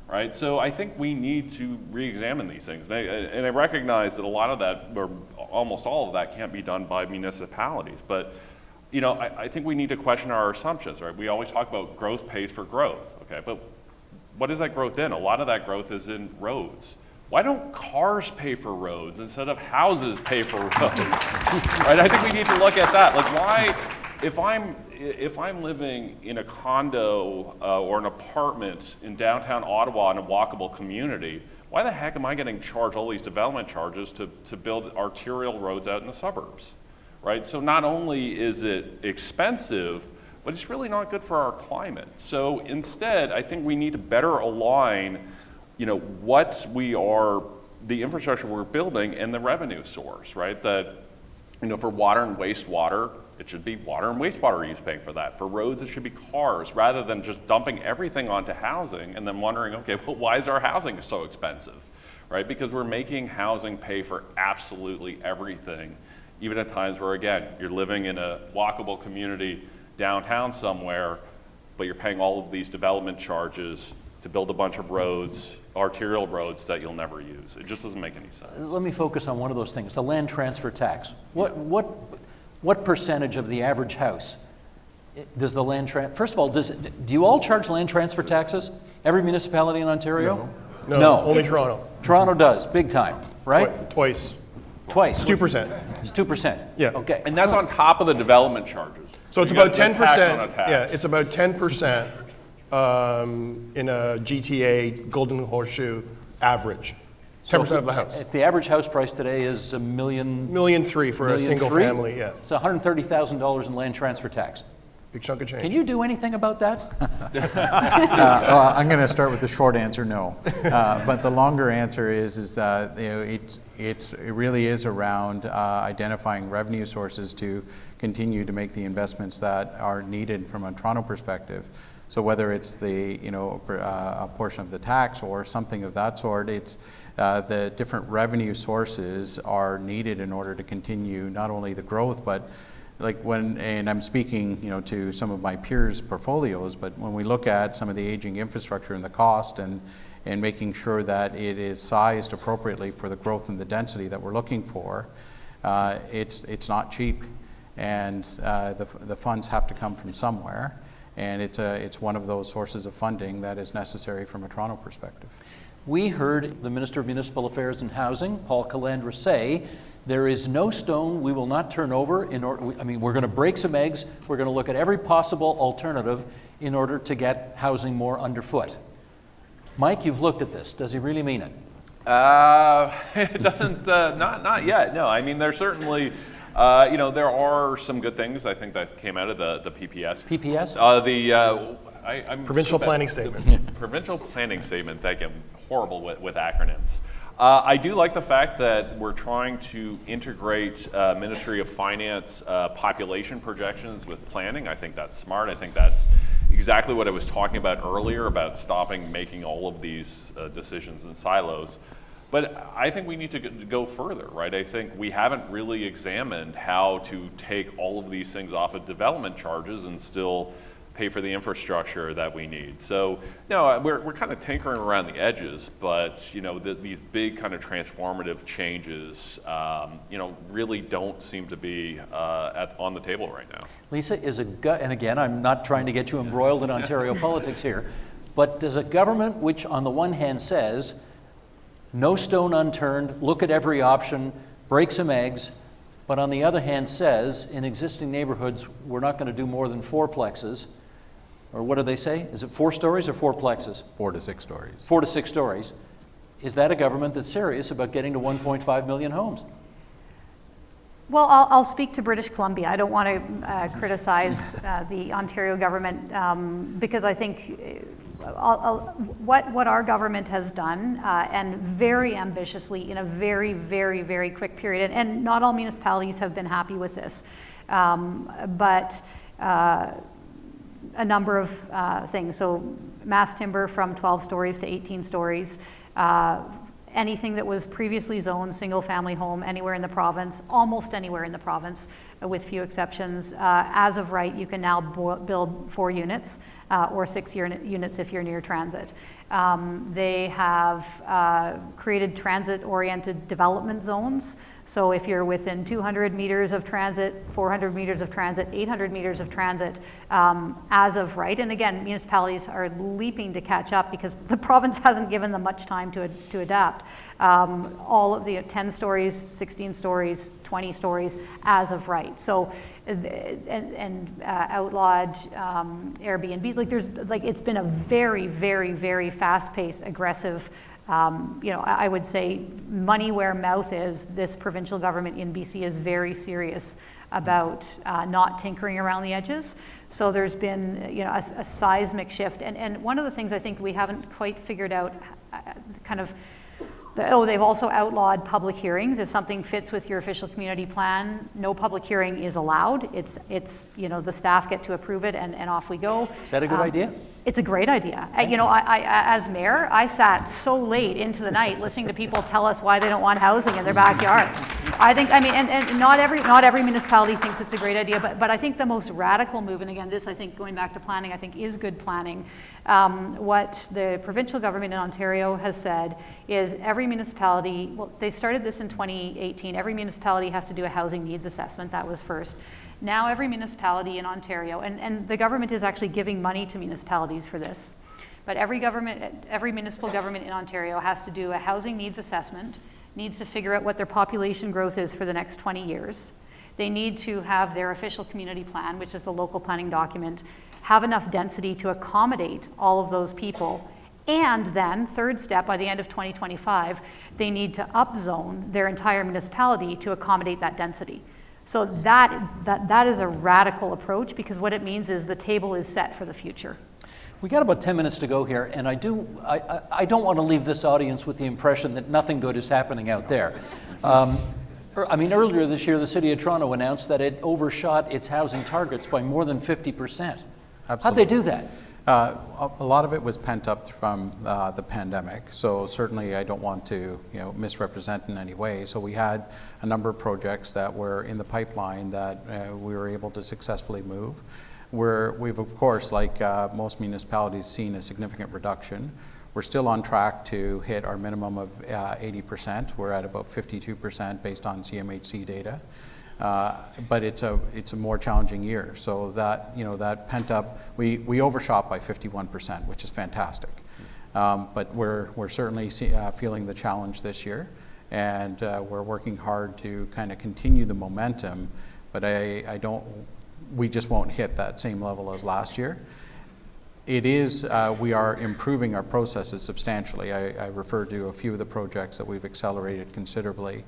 right? So I think we need to re-examine these things. And I recognize that a lot of that, or almost all of that, can't be done by municipalities. But, I think we need to question our assumptions, right? We always talk about growth pays for growth, okay? But what is that growth in? A lot of that growth is in roads. Why don't cars pay for roads instead of houses pay for roads? Right? I think we need to look at that. Like, why, if I'm living in a condo or an apartment in downtown Ottawa in a walkable community, why the heck am I getting charged all these development charges to build arterial roads out in the suburbs? Right? So not only is it expensive, but it's really not good for our climate. So instead, I think we need to better align what the infrastructure we're building and the revenue source, right? That, for water and wastewater, it should be water and wastewater use paying for that. For roads, it should be cars, rather than just dumping everything onto housing and then wondering, okay, well, why is our housing so expensive, right? Because we're making housing pay for absolutely everything, even at times where, again, you're living in a walkable community downtown somewhere, but you're paying all of these development charges to build a bunch of roads, arterial roads that you'll never use. It just doesn't make any sense. Let me focus on one of those things, the land transfer tax. What percentage of the average house does the land transfer? First of all, do you all charge land transfer taxes? Every municipality in Ontario? No, only Toronto. Toronto does, big time, right? Twice. Twice. 2%. It's 2%. Yeah. Okay. And that's on top of the development charges. So it's You about got the tax 10%. on a tax. Yeah, it's about 10% in a GTA Golden Horseshoe average. 10% of the house. If the average house price today is $1 million, $1.3 million for a single $1.3 million, family, yeah. it's $130,000 in land transfer tax. Big chunk of change. Can you do anything about that? I'm going to start with the short answer, no. But the longer answer is that it really is around identifying revenue sources to continue to make the investments that are needed from a Toronto perspective. So whether it's a portion of the tax or something of that sort, it's the different revenue sources are needed in order to continue not only the growth, but and I'm speaking, to some of my peers' portfolios, but when we look at some of the aging infrastructure and the cost and making sure that it is sized appropriately for the growth and the density that we're looking for, it's not cheap. And the funds have to come from somewhere, and it's one of those sources of funding that is necessary from a Toronto perspective. We heard the Minister of Municipal Affairs and Housing, Paul Calandra, say there is no stone we will not turn over we're going to break some eggs. We're going to look at every possible alternative in order to get housing more underfoot. Mike, you've looked at this. Does he really mean it? It doesn't, not yet, no. I mean, there's certainly, there are some good things, I think, that came out of the PPS. PPS? I'm Provincial so bad. planning statement. Provincial planning statement, thank you. I'm horrible with acronyms. I do like the fact that we're trying to integrate Ministry of Finance population projections with planning. I think that's smart. I think that's exactly what I was talking about earlier about stopping making all of these decisions in silos. But I think we need to go further, right? I think we haven't really examined how to take all of these things off of development charges and still pay for the infrastructure that we need. So, we're kind of tinkering around the edges, but, these big kind of transformative changes, really don't seem to be on the table right now. Lisa, and again, I'm not trying to get you embroiled in Ontario politics here, but does a government which on the one hand says, no stone unturned, look at every option, break some eggs, but on the other hand says, in existing neighborhoods, we're not going to do more than fourplexes, or what do they say? Is it 4 stories or fourplexes? 4 to 6 stories. 4 to 6 stories. Is that a government that's serious about getting to 1.5 million homes? Well, I'll speak to British Columbia. I don't want to criticize the Ontario government because I think what our government has done, and very ambitiously in a very, very, very quick period, and not all municipalities have been happy with this, but a number of things. So mass timber from 12 stories to 18 stories, anything that was previously zoned single-family home anywhere in the province, almost anywhere in the province, with few exceptions. As of right, you can now build 4 units or 6 units if you're near transit. They have created transit-oriented development zones. So if you're within 200 meters of transit, 400 meters of transit, 800 meters of transit, as of right, and again, municipalities are leaping to catch up because the province hasn't given them much time to adapt. All of the 10 stories, 16 stories, 20 stories as of right. So, and outlawed Airbnbs. It's been a very, very, very fast-paced, aggressive. I would say money where mouth is. This provincial government in BC is very serious about not tinkering around the edges. So there's been, a seismic shift. And one of the things I think we haven't quite figured out, they've also outlawed public hearings. If something fits with your official community plan, no public hearing is allowed. It's the staff get to approve it and off we go. Is that a good idea? It's a great idea. I as mayor, I sat so late into the night listening to people tell us why they don't want housing in their backyard. And not every municipality thinks it's a great idea, but I think the most radical move, and again, this I think going back to planning, I think is good planning. What the provincial government in Ontario has said is every municipality, well, they started this in 2018, every municipality has to do a housing needs assessment. That was first. Now every municipality in Ontario, and the government is actually giving money to municipalities for this, but every municipal government in Ontario has to do a housing needs assessment, needs to figure out what their population growth is for the next 20 years. They need to have their official community plan, which is the local planning document, have enough density to accommodate all of those people. And then, third step, by the end of 2025, they need to upzone their entire municipality to accommodate that density. So that is a radical approach because what it means is the table is set for the future. We got about 10 minutes to go here, and I don't want to leave this audience with the impression that nothing good is happening out there. Earlier this year, the City of Toronto announced that it overshot its housing targets by more than 50%. Absolutely. How'd they do that? A lot of it was pent up from the pandemic, so certainly I don't want to misrepresent in any way. So we had a number of projects that were in the pipeline that we were able to successfully move. We've of course, like most municipalities, seen a significant reduction. We're still on track to hit our minimum of 80%. We're at about 52% based on CMHC data. But it's a more challenging year. So that, that pent up, we overshot by 51%, which is fantastic. But we're certainly feeling the challenge this year, and we're working hard to kind of continue the momentum. But we just won't hit that same level as last year. It is, we are improving our processes substantially. I referred to a few of the projects that we've accelerated considerably,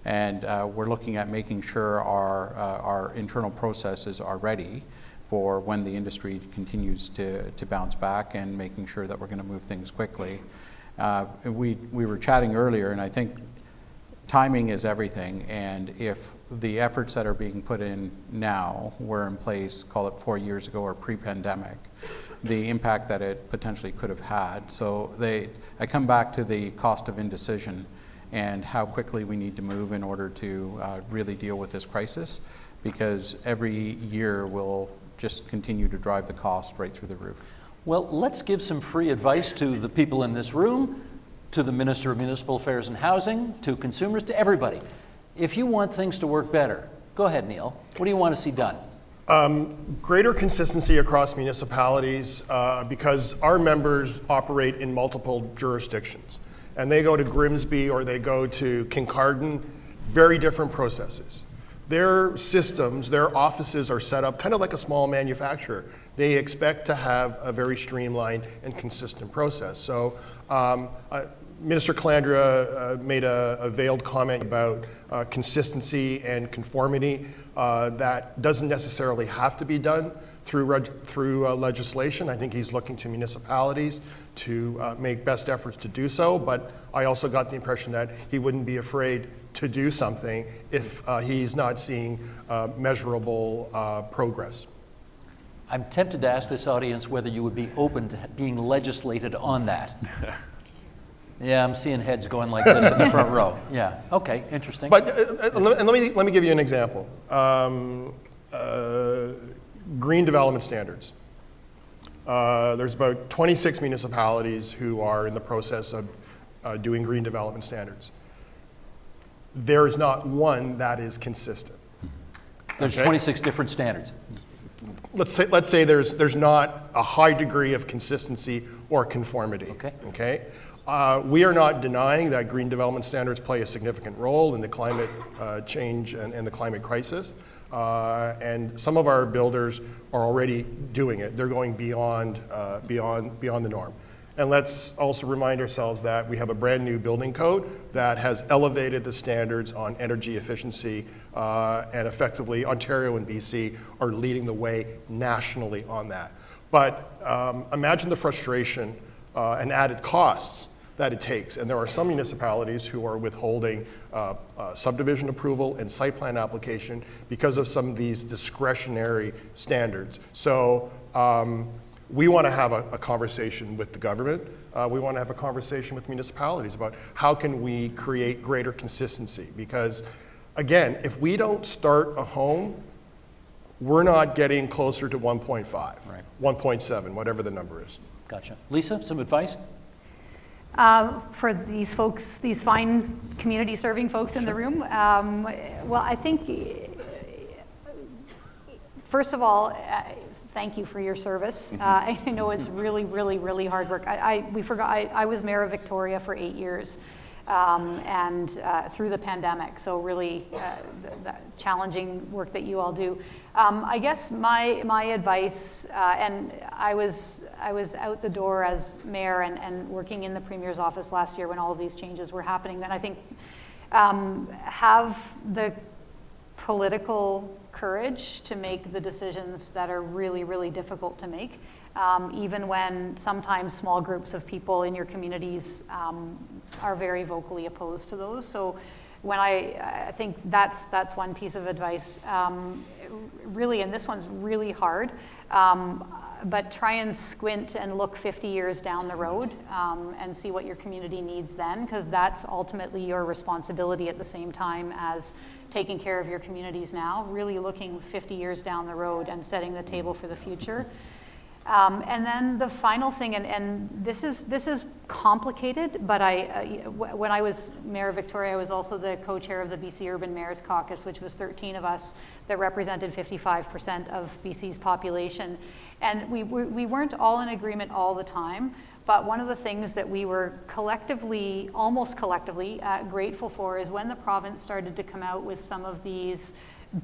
and we're looking at making sure our internal processes are ready for when the industry continues to bounce back, and making sure that we're going to move things quickly. We were chatting earlier, and I think timing is everything, and if the efforts that are being put in now were in place, call it 4 years ago or pre-pandemic, the impact that it potentially could have had. So I come back to the cost of indecision and how quickly we need to move in order to really deal with this crisis, because every year will just continue to drive the cost right through the roof. Well, let's give some free advice to the people in this room, to the Minister of Municipal Affairs and Housing, to consumers, to everybody. If you want things to work better, go ahead, Neil. What do you want to see done? Greater consistency across municipalities, because our members operate in multiple jurisdictions. And they go to Grimsby or they go to Kincardine, very different processes. Their systems, their offices are set up kind of like a small manufacturer. They expect to have a very streamlined and consistent process. So Minister Calandra made a veiled comment about consistency and conformity. That doesn't necessarily have to be done through legislation. I think he's looking to municipalities to make best efforts to do so, but I also got the impression that he wouldn't be afraid to do something if he's not seeing measurable progress. I'm tempted to ask this audience whether you would be open to being legislated on that. Yeah, I'm seeing heads going like this in the front row. Yeah, okay, interesting. But let me give you an example. Green development standards. There's about 26 municipalities who are in the process of doing green development standards. There is not one that is consistent. There's 26 different standards. Let's say there's not a high degree of consistency or conformity. Okay. We are not denying that green development standards play a significant role in the climate change and the climate crisis. And some of our builders are already doing it. They're going beyond the norm. And let's also remind ourselves that we have a brand new building code that has elevated the standards on energy efficiency, and effectively Ontario and BC are leading the way nationally on that. But imagine the frustration and added costs that it takes. And there are some municipalities who are withholding subdivision approval and site plan application because of some of these discretionary standards. So we want to have a conversation with the government. We want to have a conversation with municipalities about how can we create greater consistency. Because again, if we don't start a home, we're not getting closer to 1.5, right. 1.7, whatever the number is. Gotcha. Lisa, some advice? For these folks, these fine community serving folks in the room, well, I think, first of all, thank you for your service. I know it's really, really, really hard work. I was mayor of Victoria for 8 years, and through the pandemic, so really the challenging work that you all do. I guess my advice, and I was out the door as mayor and working in the Premier's office last year when all of these changes were happening, then I think have the political courage to make the decisions that are really, really difficult to make, even when sometimes small groups of people in your communities are very vocally opposed to those. So when I think that's one piece of advice, really, and this one's really hard, but try and squint and look 50 years down the road and see what your community needs then, because that's ultimately your responsibility at the same time as taking care of your communities now, really looking 50 years down the road and setting the table for the future. And then the final thing, and this is complicated, but when I was Mayor of Victoria, I was also the co-chair of the BC Urban Mayors Caucus, which was 13 of us that represented 55% of BC's population. And we weren't all in agreement all the time, but one of the things that we were collectively, almost collectively, grateful for is when the province started to come out with some of these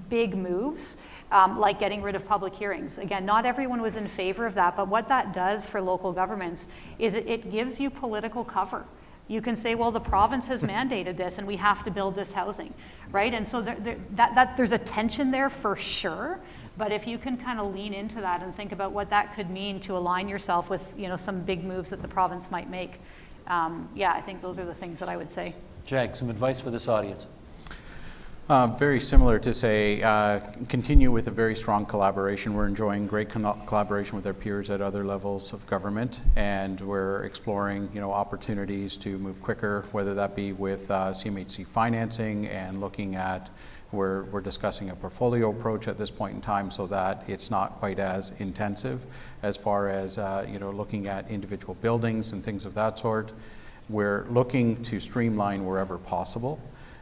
big moves, like getting rid of public hearings. Again, not everyone was in favor of that, but what that does for local governments is it gives you political cover. You can say, well, the province has mandated this and we have to build this housing, right? And so there's a tension there for sure, but if you can kind of lean into that and think about what that could mean to align yourself with, you know, some big moves that the province might make, yeah, I think those are the things that I would say. Jag, some advice for this audience. Very similar to say, continue with a very strong collaboration. We're enjoying great collaboration with our peers at other levels of government, and we're exploring, you know, opportunities to move quicker, whether that be with CMHC financing and looking at, we're discussing a portfolio approach at this point in time so that it's not quite as intensive as far as, you know, looking at individual buildings and things of that sort. We're looking to streamline wherever possible,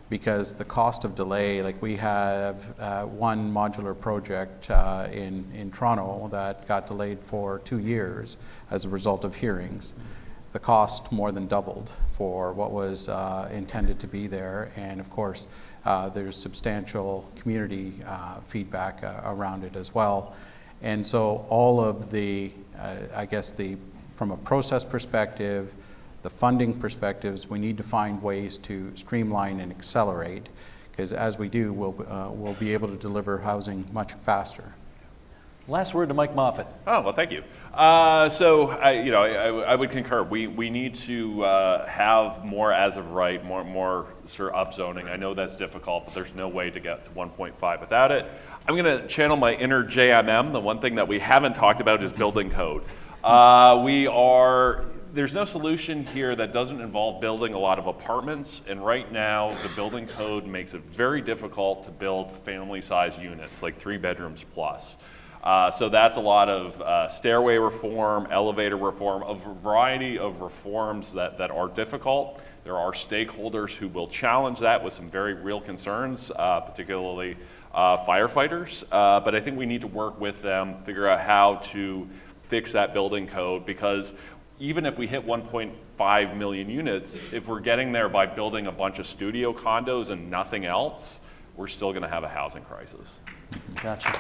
because the cost of delay, like we have one modular project in Toronto that got delayed for 2 years as a result of hearings. The cost more than doubled for what was intended to be there, and of course there's substantial community feedback around it as well. And so all of the, I guess from a process perspective, the funding perspectives, we need to find ways to streamline and accelerate, because as we do, we'll be able to deliver housing much faster. Last word to Mike Moffat. Oh, well, thank you. So, I would concur. We need to have more as of right, more sort of upzoning. I know that's difficult, but there's no way to get to 1.5 without it. I'm going to channel my inner JMM. The one thing that we haven't talked about is building code. There's no solution here that doesn't involve building a lot of apartments, and right now the building code makes it very difficult to build family-sized units, like 3 bedrooms plus. So that's a lot of stairway reform, elevator reform, a variety of reforms that are difficult. There are stakeholders who will challenge that with some very real concerns, particularly firefighters, but I think we need to work with them, figure out how to fix that building code, because even if we hit 1.5 million units, if we're getting there by building a bunch of studio condos and nothing else, we're still going to have a housing crisis. Gotcha.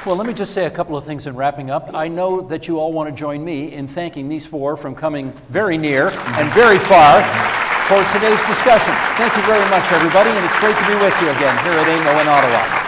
Well, let me just say a couple of things in wrapping up. I know that you all want to join me in thanking these 4 from coming very near and very far for today's discussion. Thank you very much, everybody, and it's great to be with you again here at AMO in Ottawa.